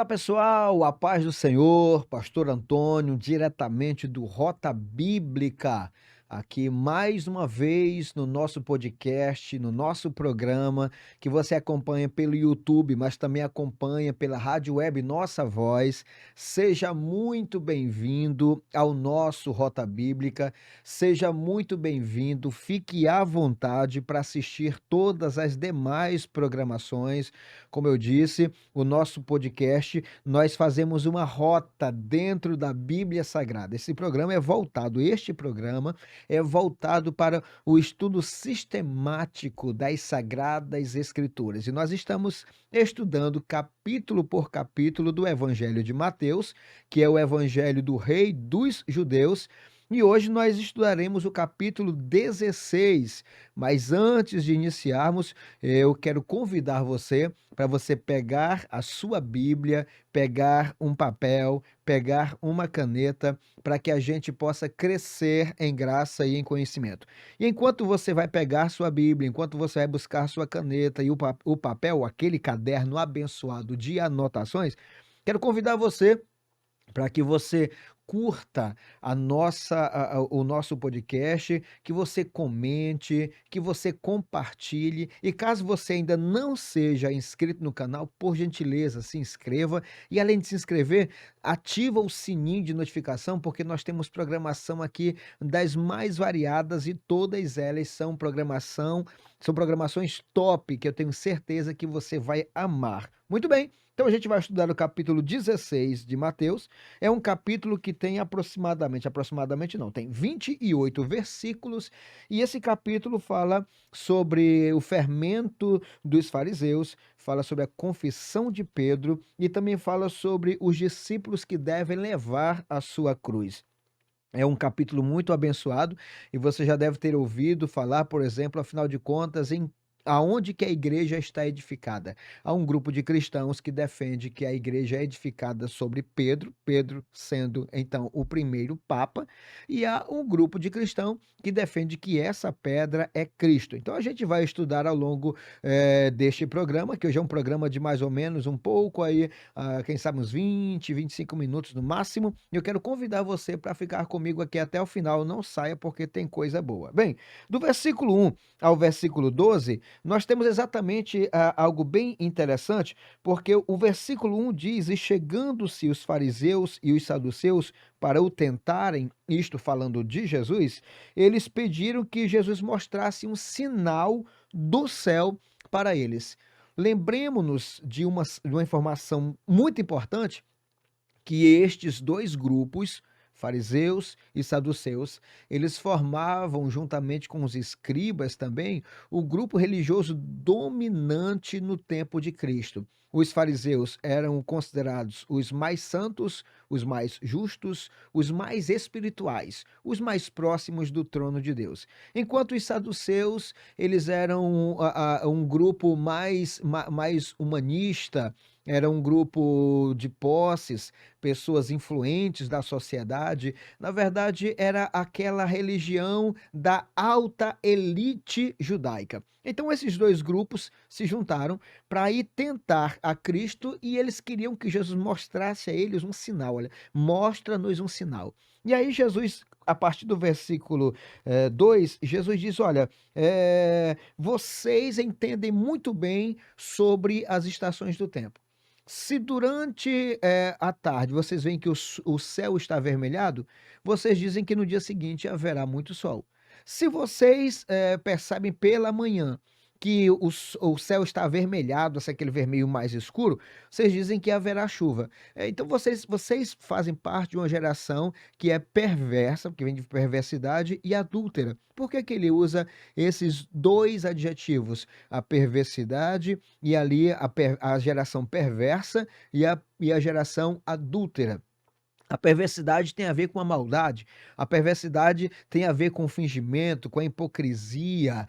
Olá pessoal, a paz do Senhor, Pastor Antônio, diretamente do Rota Bíblica, aqui mais uma vez no nosso podcast, no nosso programa, que você acompanha pelo YouTube, mas também acompanha pela rádio web Nossa Voz. Seja muito bem-vindo ao nosso Rota Bíblica, seja muito bem-vindo, fique à vontade para assistir todas as demais programações. Como eu disse, o nosso podcast, nós fazemos uma rota dentro da Bíblia Sagrada. Este programa é voltado para o estudo sistemático das Sagradas Escrituras. E nós estamos estudando capítulo por capítulo do Evangelho de Mateus, que é o Evangelho do Rei dos Judeus. E hoje nós estudaremos o capítulo 16. Mas antes de iniciarmos, eu quero convidar você para você pegar a sua Bíblia, pegar um papel, pegar uma caneta, para que a gente possa crescer em graça e em conhecimento. E enquanto você vai pegar sua Bíblia, enquanto você vai buscar sua caneta e o papel, aquele caderno abençoado de anotações, quero convidar você para que você curta o nosso podcast, que você comente, que você compartilhe. E caso você ainda não seja inscrito no canal, por gentileza, se inscreva. E além de se inscrever, ativa o sininho de notificação, porque nós temos programação aqui das mais variadas e todas elas são programações top, que eu tenho certeza que você vai amar. Muito bem, então a gente vai estudar o capítulo 16 de Mateus. É um capítulo que tem aproximadamente não, tem 28 versículos, e esse capítulo fala sobre o fermento dos fariseus, fala sobre a confissão de Pedro e também fala sobre os discípulos que devem levar a sua cruz. É um capítulo muito abençoado e você já deve ter ouvido falar, por exemplo, afinal de contas, em aonde que a igreja está edificada. Há um grupo de cristãos que defende que a igreja é edificada sobre Pedro, Pedro sendo então o primeiro papa, e há um grupo de cristão que defende que essa pedra é Cristo. Então a gente vai estudar ao longo deste programa, que hoje é um programa de mais ou menos um pouco aí, quem sabe uns 25 minutos no máximo. Eu quero convidar você para ficar comigo aqui até o final, não saia porque tem coisa boa. Bem, do versículo 1 ao versículo 12, nós temos exatamente algo bem interessante, porque o versículo 1 diz: "E chegando-se os fariseus e os saduceus para o tentarem", isto falando de Jesus, eles pediram que Jesus mostrasse um sinal do céu para eles. Lembremos-nos de uma informação muito importante, que estes 2 grupos, fariseus e saduceus, eles formavam, juntamente com os escribas também, o grupo religioso dominante no tempo de Cristo. Os fariseus eram considerados os mais santos, os mais justos, os mais espirituais, os mais próximos do trono de Deus. Enquanto os saduceus, eles eram um grupo mais humanista, era um grupo de posses, pessoas influentes da sociedade. Na verdade, era aquela religião da alta elite judaica. Então, esses 2 grupos se juntaram para ir tentar a Cristo e eles queriam que Jesus mostrasse a eles um sinal. Olha, mostra-nos um sinal. E aí, Jesus, a partir do versículo 2, Jesus diz: Olha, vocês entendem muito bem sobre as estações do tempo. Se durante, a tarde vocês veem que o céu está avermelhado, vocês dizem que no dia seguinte haverá muito sol. Se vocês, percebem pela manhã que o céu está avermelhado, assim, aquele vermelho mais escuro, vocês dizem que haverá chuva. Então vocês fazem parte de uma geração que é perversa, que vem de perversidade e adúltera. Por que que ele usa esses 2 adjetivos? A perversidade e ali a geração perversa e a geração adúltera. A perversidade tem a ver com a maldade, a perversidade tem a ver com o fingimento, com a hipocrisia,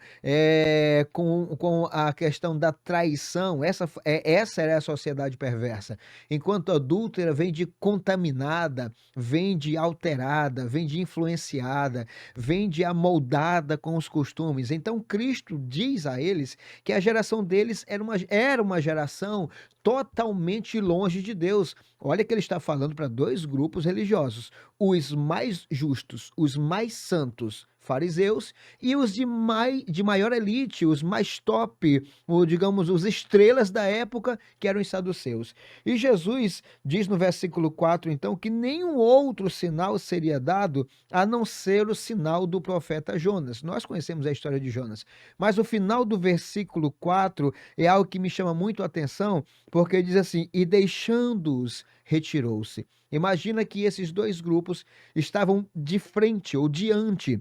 com a questão da traição, essa é a sociedade perversa. Enquanto a adúltera vem de contaminada, vem de alterada, vem de influenciada, vem de amoldada com os costumes. Então Cristo diz a eles que a geração deles era uma geração totalmente longe de Deus. Olha que ele está falando para 2 grupos religiosos: os mais justos, os mais santos, fariseus, e os de maior elite, os mais top, digamos, os estrelas da época, que eram os saduceus. E Jesus diz no versículo 4, então, que nenhum outro sinal seria dado a não ser o sinal do profeta Jonas. Nós conhecemos a história de Jonas, mas o final do versículo 4 é algo que me chama muito a atenção, porque diz assim: e deixando-os, retirou-se. Imagina que esses 2 grupos estavam de frente ou diante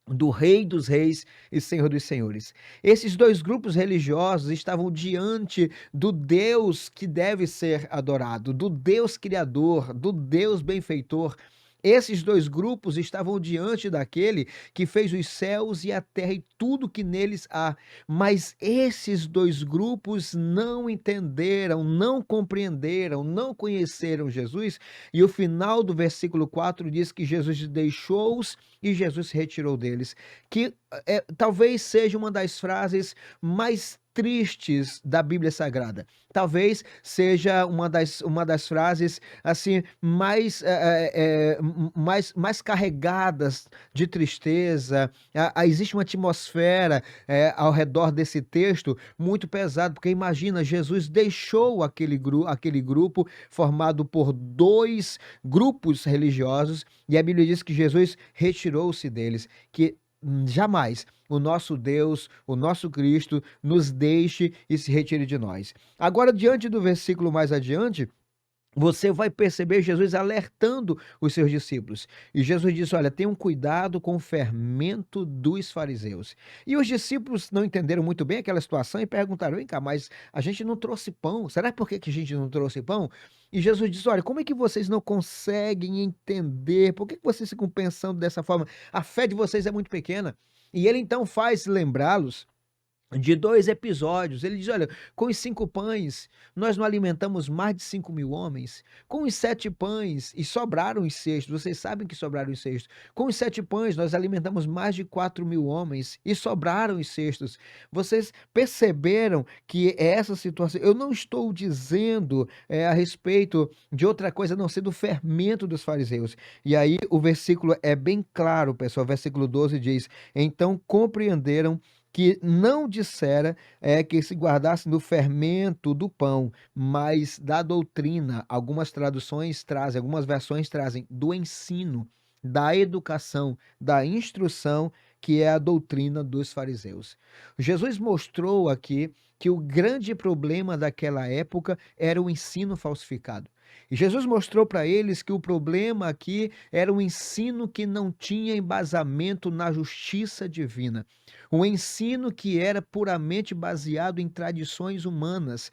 do Rei dos Reis e Senhor dos Senhores. Esses 2 grupos religiosos estavam diante do Deus que deve ser adorado, do Deus criador, do Deus benfeitor. Esses 2 grupos estavam diante daquele que fez os céus e a terra e tudo que neles há. Mas esses 2 grupos não entenderam, não compreenderam, não conheceram Jesus, e o final do versículo 4 diz que Jesus deixou-os e Jesus se retirou deles, que talvez seja uma das frases mais tristes da Bíblia Sagrada. Talvez seja uma das frases assim mais carregadas de tristeza. Existe uma atmosfera ao redor desse texto muito pesado, porque imagina, Jesus deixou aquele grupo formado por 2 grupos religiosos, e a Bíblia diz que Jesus retirou-se deles, que jamais o nosso Deus, o nosso Cristo, nos deixe e se retire de nós. Agora, diante do versículo mais adiante, você vai perceber Jesus alertando os seus discípulos. E Jesus disse: olha, tenham cuidado com o fermento dos fariseus. E os discípulos não entenderam muito bem aquela situação e perguntaram: vem cá, mas a gente não trouxe pão. Será por que a gente não trouxe pão? E Jesus disse: olha, como é que vocês não conseguem entender? Por que vocês ficam pensando dessa forma? A fé de vocês é muito pequena. E ele então faz lembrá-los de 2 episódios. Ele diz: olha, com os 5 pães, nós não alimentamos mais de 5.000 homens. Com os 7 pães, e sobraram os cestos, vocês sabem que sobraram os cestos. Com os 7 pães, nós alimentamos mais de 4.000 homens, e sobraram os cestos. Vocês perceberam que essa situação, eu não estou dizendo a respeito de outra coisa a não ser do fermento dos fariseus. E aí o versículo é bem claro, pessoal. O versículo 12 diz: então compreenderam que não dissera que se guardasse do fermento do pão, mas da doutrina. Algumas traduções trazem, algumas versões trazem do ensino, da educação, da instrução, que é a doutrina dos fariseus. Jesus mostrou aqui que o grande problema daquela época era o ensino falsificado. E Jesus mostrou para eles que o problema aqui era o ensino que não tinha embasamento na justiça divina. Um ensino que era puramente baseado em tradições humanas.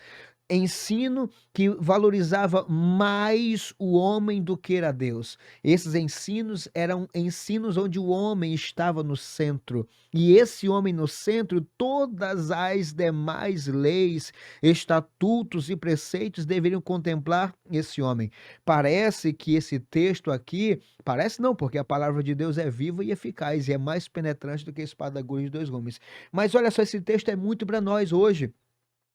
Ensino que valorizava mais o homem do que a Deus. Esses ensinos eram ensinos onde o homem estava no centro. E esse homem no centro, todas as demais leis, estatutos e preceitos deveriam contemplar esse homem. Parece que esse texto aqui, parece não, porque a palavra de Deus é viva e eficaz e é mais penetrante do que a espada aguda de 2 gumes. Mas olha só, esse texto é muito para nós hoje.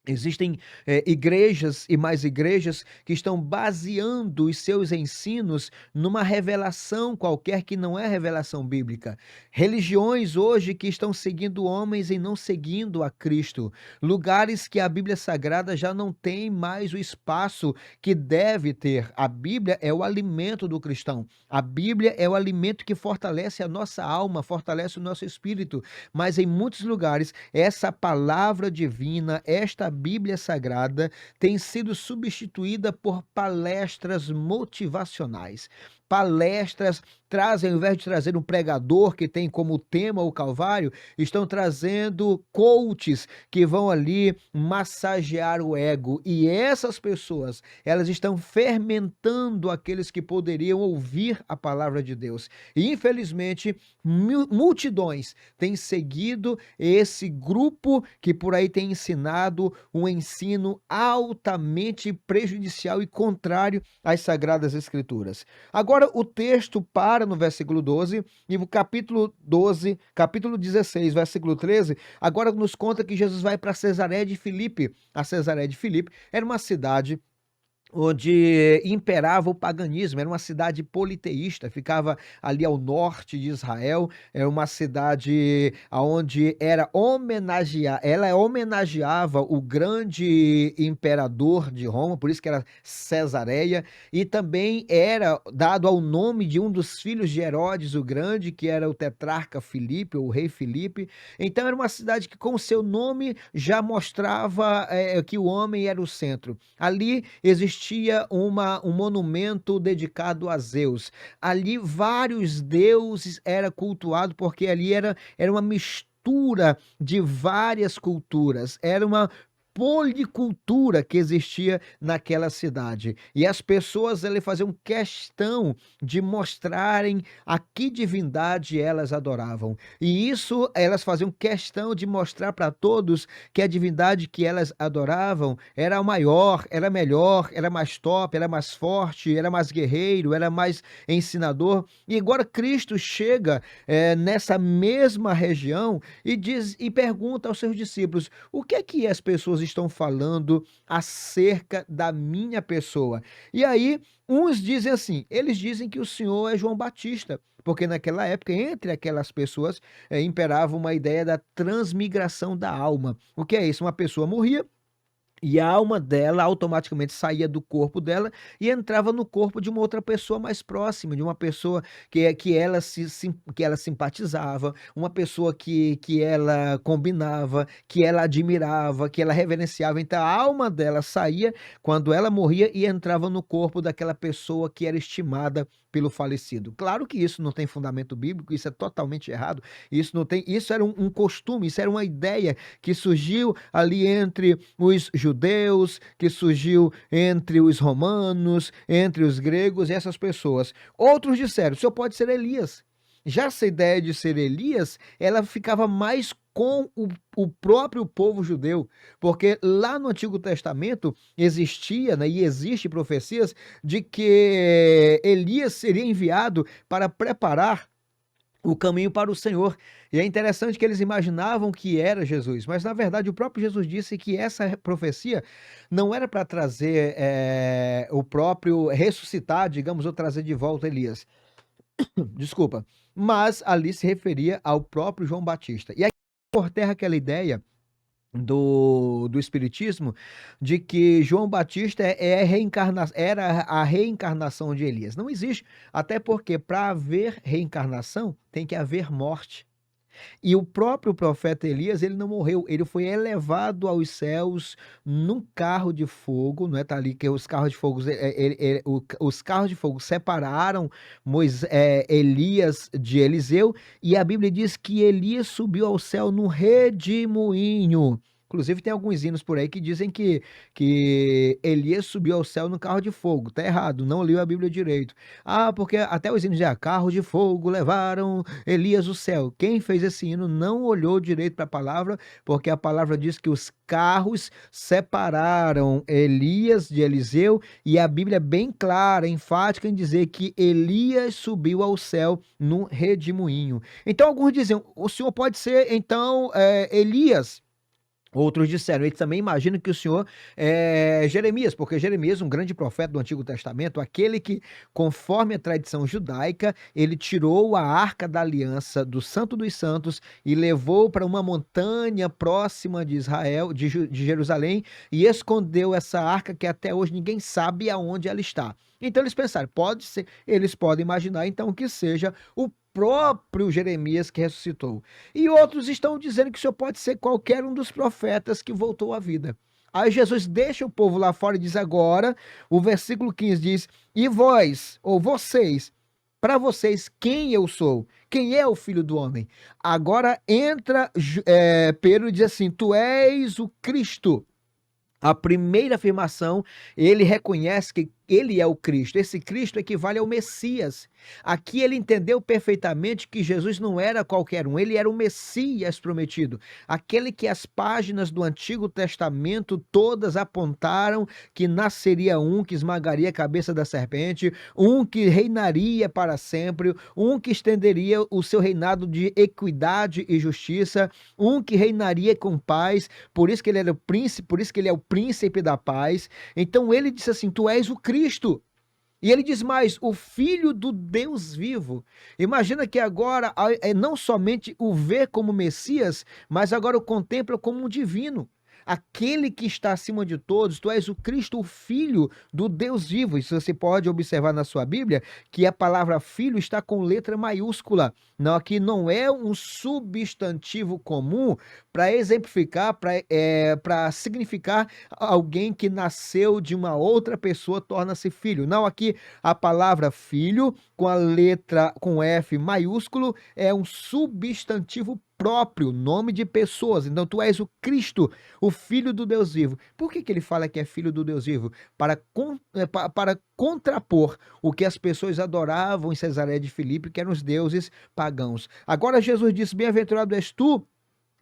Existem igrejas e mais igrejas que estão baseando os seus ensinos numa revelação qualquer que não é revelação bíblica. Religiões hoje que estão seguindo homens e não seguindo a Cristo. Lugares que a Bíblia Sagrada já não tem mais o espaço que deve ter. A Bíblia é o alimento do cristão. A Bíblia é o alimento que fortalece a nossa alma, fortalece o nosso espírito. Mas em muitos lugares, essa palavra divina, esta Bíblia Sagrada tem sido substituída por palestras motivacionais. palestras, trazem, ao invés de trazer um pregador que tem como tema o Calvário, estão trazendo coaches que vão ali massagear o ego. E essas pessoas, elas estão fermentando aqueles que poderiam ouvir a palavra de Deus. E infelizmente, multidões têm seguido esse grupo que por aí tem ensinado um ensino altamente prejudicial e contrário às Sagradas Escrituras. Agora o texto para no versículo 12 e o capítulo 12, capítulo 16, versículo 13, agora nos conta que Jesus vai para Cesareia de Filipe. A Cesareia de Filipe era uma cidade onde imperava o paganismo, era uma cidade politeísta, ficava ali ao norte de Israel, é uma cidade onde ela homenageava o grande imperador de Roma, por isso que era Cesareia, e também era dado ao nome de um dos filhos de Herodes o Grande, que era o tetrarca Filipe, ou o rei Filipe. Então era uma cidade que com o seu nome já mostrava que o homem era o centro. Ali existia um monumento dedicado a Zeus. Ali vários deuses eram cultuados, porque ali era uma mistura de várias culturas. Era uma policultura que existia naquela cidade. E as pessoas elas faziam questão de mostrarem a que divindade elas adoravam. E isso elas faziam questão de mostrar para todos que a divindade que elas adoravam era a maior, era melhor, era mais top, era mais forte, era mais guerreiro, era mais ensinador. E agora Cristo chega nessa mesma região e diz e pergunta aos seus discípulos: o que é que as pessoas estão falando acerca da minha pessoa? E aí, uns dizem assim, eles dizem que o Senhor é João Batista, porque naquela época, entre aquelas pessoas, imperava uma ideia da transmigração da alma. O que é isso? Uma pessoa morria, e a alma dela automaticamente saía do corpo dela e entrava no corpo de uma outra pessoa mais próxima, de uma pessoa que ela simpatizava, uma pessoa que ela combinava, que ela admirava, que ela reverenciava. Então a alma dela saía quando ela morria e entrava no corpo daquela pessoa que era estimada pelo falecido. Claro que isso não tem fundamento bíblico, isso é totalmente errado. Isso era um costume, isso era uma ideia que surgiu ali entre os judeus, que surgiu entre os romanos, entre os gregos e essas pessoas. Outros disseram: o senhor pode ser Elias. Já essa ideia de ser Elias, ela ficava mais com o próprio povo judeu, porque lá no Antigo Testamento existia, né, e existe profecias de que Elias seria enviado para preparar o caminho para o Senhor. E é interessante que eles imaginavam que era Jesus, mas na verdade o próprio Jesus disse que essa profecia não era para trazer o próprio ressuscitar, digamos, ou trazer de volta Elias. Desculpa, mas ali se referia ao próprio João Batista. E aí por terra aquela ideia do Espiritismo de que João Batista era a reencarnação de Elias. Não existe, até porque para haver reencarnação tem que haver morte. E o próprio profeta Elias, ele não morreu, ele foi elevado aos céus num carro de fogo, não é? Tá ali que os carros de fogo, os carros de fogo separaram Elias de Eliseu, e a Bíblia diz que Elias subiu ao céu num redemoinho. Inclusive tem alguns hinos por aí que dizem que Elias subiu ao céu no carro de fogo. Tá errado, não leu a Bíblia direito. Ah, porque até os hinos dizem, carro de fogo levaram Elias ao céu. Quem fez esse hino não olhou direito para a palavra, porque a palavra diz que os carros separaram Elias de Eliseu, e a Bíblia é bem clara, enfática em dizer que Elias subiu ao céu num redemoinho. Então alguns dizem, o senhor pode ser então Elias. Outros disseram, eles também imaginam que o Senhor é Jeremias, porque Jeremias, um grande profeta do Antigo Testamento, aquele que, conforme a tradição judaica, ele tirou a Arca da Aliança do Santo dos Santos e levou para uma montanha próxima de Israel, de Jerusalém, e escondeu essa arca que até hoje ninguém sabe aonde ela está. Então eles pensaram, pode ser, eles podem imaginar então que seja o próprio Jeremias que ressuscitou. E outros estão dizendo que o Senhor pode ser qualquer um dos profetas que voltou à vida. Aí Jesus deixa o povo lá fora e diz agora, o versículo 15 diz, e vós, ou vocês, para vocês quem eu sou, quem é o Filho do Homem. Agora entra Pedro e diz assim: Tu és o Cristo. A primeira afirmação, ele reconhece que ele é o Cristo. Esse Cristo equivale ao Messias. Aqui ele entendeu perfeitamente que Jesus não era qualquer um, ele era o Messias prometido. Aquele que as páginas do Antigo Testamento todas apontaram que nasceria um que esmagaria a cabeça da serpente, um que reinaria para sempre, um que estenderia o seu reinado de equidade e justiça, um que reinaria com paz. Por isso que ele era o príncipe, por isso que ele é o príncipe da paz. Então ele disse assim: Tu és o Cristo. E ele diz mais: o Filho do Deus vivo. Imagina que agora não somente o vê como Messias, mas agora o contempla como um divino. Aquele que está acima de todos, tu és o Cristo, o Filho do Deus vivo. Isso você pode observar na sua Bíblia, que a palavra filho está com letra maiúscula. Não, aqui não é um substantivo comum para exemplificar, para significar alguém que nasceu de uma outra pessoa torna-se filho. Não, aqui a palavra filho com a letra com F maiúsculo é um substantivo próprio, nome de pessoas. Então tu és o Cristo, o Filho do Deus vivo. Por que ele fala que é Filho do Deus vivo? Para contrapor o que as pessoas adoravam em Cesareia de Filipe, que eram os deuses pagãos. Agora Jesus disse: Bem-aventurado és tu,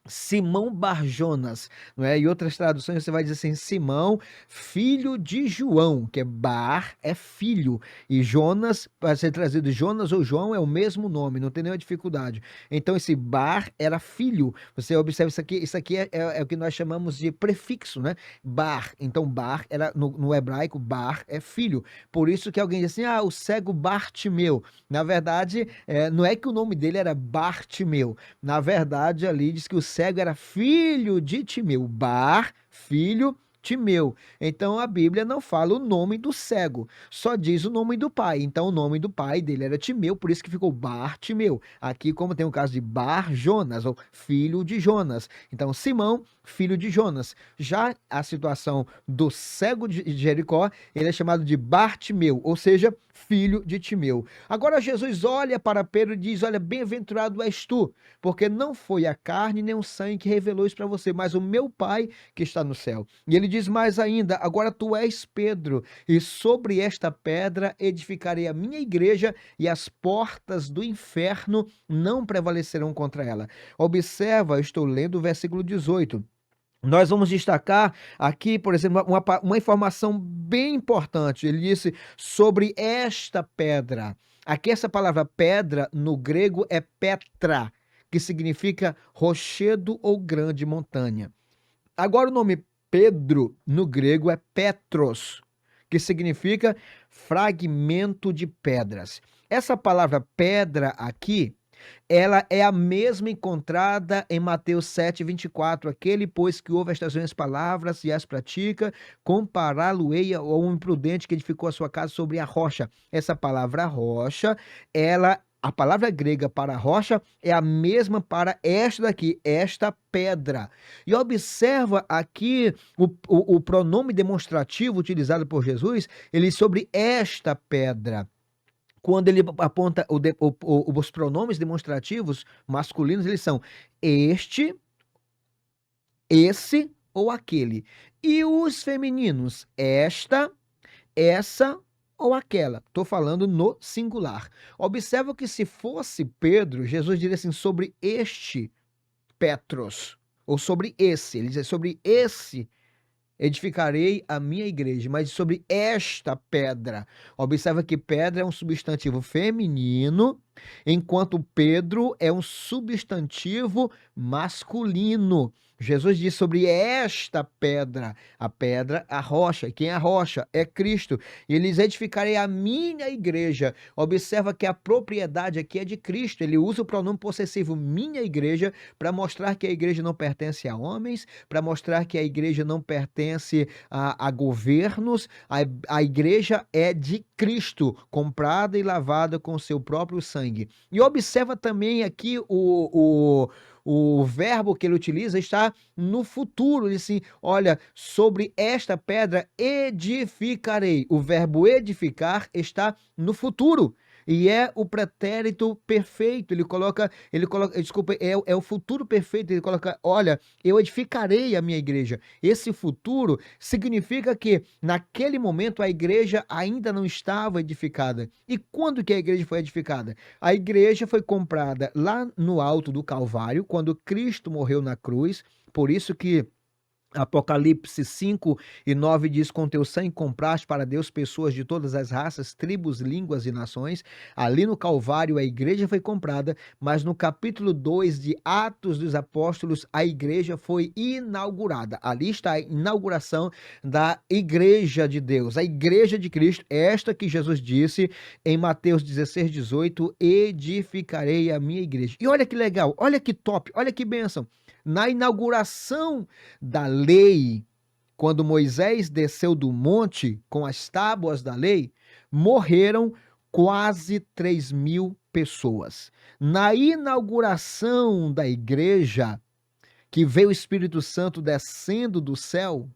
Simão Barjonas, não é? Em outras traduções você vai dizer assim: Simão, filho de João, que é Bar, é filho, e Jonas, para ser trazido Jonas ou João, é o mesmo nome, não tem nenhuma dificuldade. Então esse Bar era filho. Você observa isso aqui é o que nós chamamos de prefixo, né? Bar. Então Bar era no hebraico, Bar é filho. Por isso que alguém diz assim: o cego Bartimeu. Na verdade, não é que o nome dele era Bartimeu. Na verdade, ali diz que o cego era filho de Timeu. Bar, filho, Timeu. Então a Bíblia não fala o nome do cego, só diz o nome do pai. Então o nome do pai dele era Timeu, por isso que ficou Bartimeu. Aqui, como tem o caso de Bar Jonas, ou filho de Jonas. Então Simão, filho de Jonas. Já a situação do cego de Jericó, ele é chamado de Bartimeu, ou seja, filho de Timeu. Agora Jesus olha para Pedro e diz: Olha, bem-aventurado és tu, porque não foi a carne nem o sangue que revelou isso para você, mas o meu Pai que está no céu. E ele diz mais ainda: Agora tu és Pedro, e sobre esta pedra edificarei a minha igreja, e as portas do inferno não prevalecerão contra ela. Observa, eu estou lendo o versículo 18. Nós vamos destacar aqui, por exemplo, uma informação bem importante. Ele disse sobre esta pedra. Aqui essa palavra pedra no grego é Petra, que significa rochedo ou grande montanha. Agora o nome Pedro no grego é Petros, que significa fragmento de pedras. Essa palavra pedra aqui, ela é a mesma encontrada em Mateus 7:24. Aquele, pois, que ouve estas minhas palavras e as pratica, compará-lo-ei ao imprudente que edificou a sua casa sobre a rocha. Essa palavra rocha, a palavra grega para rocha é a mesma para esta daqui, esta pedra. E observa aqui o pronome demonstrativo utilizado por Jesus, ele sobre esta pedra. Quando ele aponta os pronomes demonstrativos masculinos, eles são este, esse ou aquele. E os femininos, esta, essa ou aquela. Estou falando no singular. Observa que se fosse Pedro, Jesus diria assim: sobre este Petros, ou sobre esse. Ele diz sobre esse edificarei a minha igreja, mas sobre esta pedra. Observa que pedra é um substantivo feminino, enquanto Pedro é um substantivo masculino. Jesus diz sobre esta pedra, a pedra, a rocha. E quem é a rocha? É Cristo. E eles edificarei a minha igreja. Observa que a propriedade aqui é de Cristo. Ele usa o pronome possessivo minha igreja para mostrar que a igreja não pertence a homens, para mostrar que a igreja não pertence a governos. A igreja é de Cristo, comprada e lavada com seu próprio sangue. E observa também aqui o verbo que ele utiliza está no futuro. Ele diz assim: olha, sobre esta pedra edificarei. O verbo edificar está no futuro. e é o pretérito perfeito. Desculpa, é o futuro perfeito. Ele coloca: olha, eu edificarei a minha igreja. Esse futuro significa que naquele momento a igreja ainda não estava edificada. E quando que a igreja foi edificada? A igreja foi comprada lá no alto do Calvário, quando Cristo morreu na cruz. Por isso que Apocalipse 5:9 diz: com teu sangue compraste para Deus pessoas de todas as raças, tribos, línguas e nações. Ali no Calvário a igreja foi comprada, mas no capítulo 2 de Atos dos Apóstolos a igreja foi inaugurada. Ali está a inauguração da igreja de Deus, a igreja de Cristo, esta que Jesus disse em Mateus 16:18: edificarei a minha igreja. E olha que legal, olha que top, olha que bênção. Na inauguração da lei, quando Moisés desceu do monte com as tábuas da lei, morreram quase 3.000 pessoas. Na inauguração da igreja, que veio o Espírito Santo descendo do céu,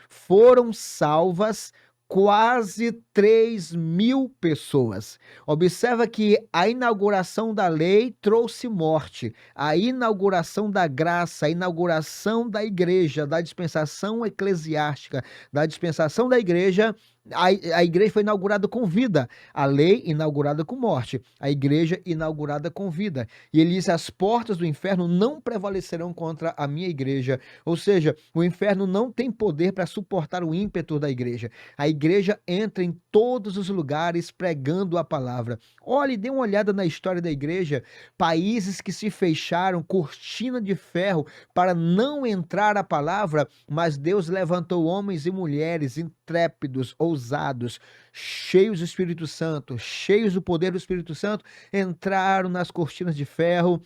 foram salvas quase 3.000 pessoas. Observa que a inauguração da lei trouxe morte, a inauguração da graça, a inauguração da igreja, da dispensação eclesiástica, da dispensação da igreja. A igreja foi inaugurada com vida, a lei inaugurada com morte, a igreja inaugurada com vida. E ele diz: as portas do inferno não prevalecerão contra a minha igreja. Ou seja, o inferno não tem poder para suportar o ímpeto da igreja. A igreja entra em todos os lugares pregando a palavra. Olhe, dê uma olhada na história da igreja. Países que se fecharam, cortina de ferro, para não entrar a palavra, mas Deus levantou homens e mulheres intrépidos, ousados, cheios do Espírito Santo, cheios do poder do Espírito Santo, entraram nas cortinas de ferro,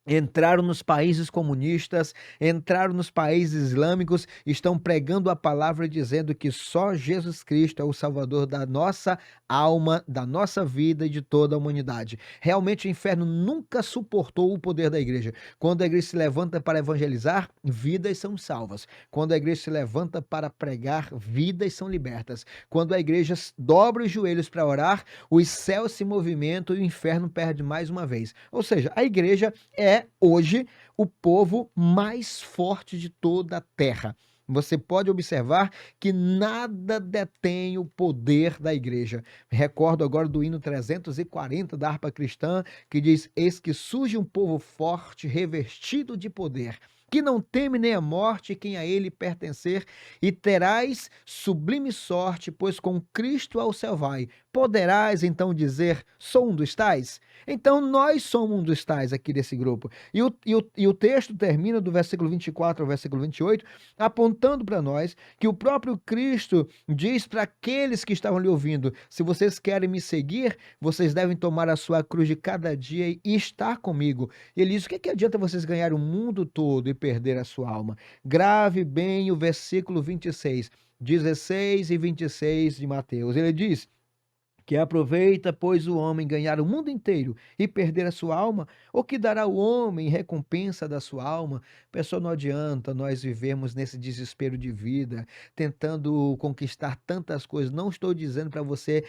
entraram nos países comunistas, entraram nos países islâmicos, estão pregando a palavra, dizendo que só Jesus Cristo é o Salvador da nossa alma, da nossa vida e de toda a humanidade. Realmente o inferno nunca suportou o poder da igreja. Quando a igreja se levanta para evangelizar, vidas são salvas. Quando a igreja se levanta para pregar, vidas são libertas. Quando a igreja dobra os joelhos para orar, os céus se movimentam e o inferno perde mais uma vez. Ou seja, a igreja é hoje o povo mais forte de toda a terra. Você pode observar que nada detém o poder da igreja. Recordo agora do hino 340 da harpa cristã, que diz: eis que surge um povo forte, revestido de poder, que não teme nem a morte quem a ele pertencer, e terás sublime sorte, pois com Cristo ao céu vai. Poderás então dizer: sou um dos tais? Então nós somos um dos tais aqui desse grupo. E o texto termina do versículo 24 ao versículo 28, apontando para nós que o próprio Cristo diz para aqueles que estavam lhe ouvindo: se vocês querem me seguir, vocês devem tomar a sua cruz de cada dia e estar comigo. E ele diz: o que adianta vocês ganhar o mundo todo e perder a sua alma? Grave bem o versículo 26, 16 e 26 de Mateus. Ele diz: que aproveita, pois, o homem ganhar o mundo inteiro e perder a sua alma? Ou que dará o homem em recompensa da sua alma? Pessoal, não adianta nós vivermos nesse desespero de vida, tentando conquistar tantas coisas. Não estou dizendo para você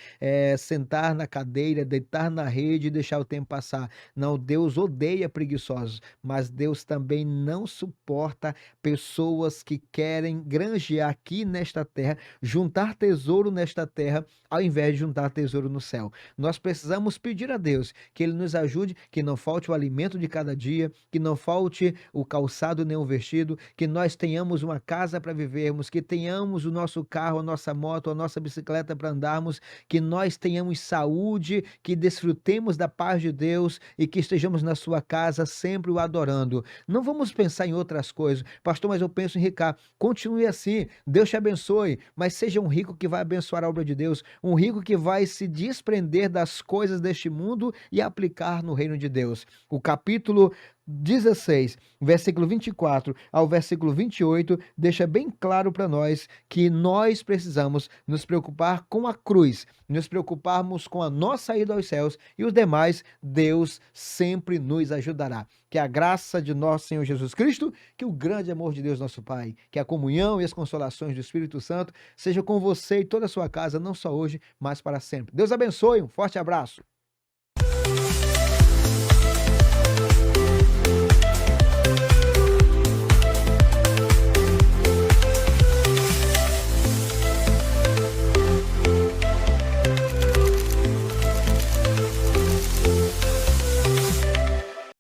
sentar na cadeira, deitar na rede e deixar o tempo passar. Não, Deus odeia preguiçosos, mas Deus também não suporta pessoas que querem granjear aqui nesta terra, juntar tesouro nesta terra, ao invés de juntar tesouro no céu. Nós precisamos pedir a Deus que Ele nos ajude, que não falte o alimento de cada dia, que não falte o calçado nem o vestido, que nós tenhamos uma casa para vivermos, que tenhamos o nosso carro, a nossa moto, a nossa bicicleta para andarmos, que nós tenhamos saúde, que desfrutemos da paz de Deus e que estejamos na sua casa sempre o adorando. Não vamos pensar em outras coisas. Pastor, mas eu penso em ricar. Continue assim. Deus te abençoe, mas seja um rico que vai abençoar a obra de Deus, um rico que vai se desprender das coisas deste mundo e aplicar no reino de Deus. O capítulo 16, versículo 24 ao versículo 28, deixa bem claro para nós que nós precisamos nos preocupar com a cruz, nos preocuparmos com a nossa ida aos céus, e os demais, Deus sempre nos ajudará. Que a graça de nosso Senhor Jesus Cristo, que o grande amor de Deus nosso Pai, que a comunhão e as consolações do Espírito Santo seja com você e toda a sua casa, não só hoje, mas para sempre. Deus abençoe, um forte abraço.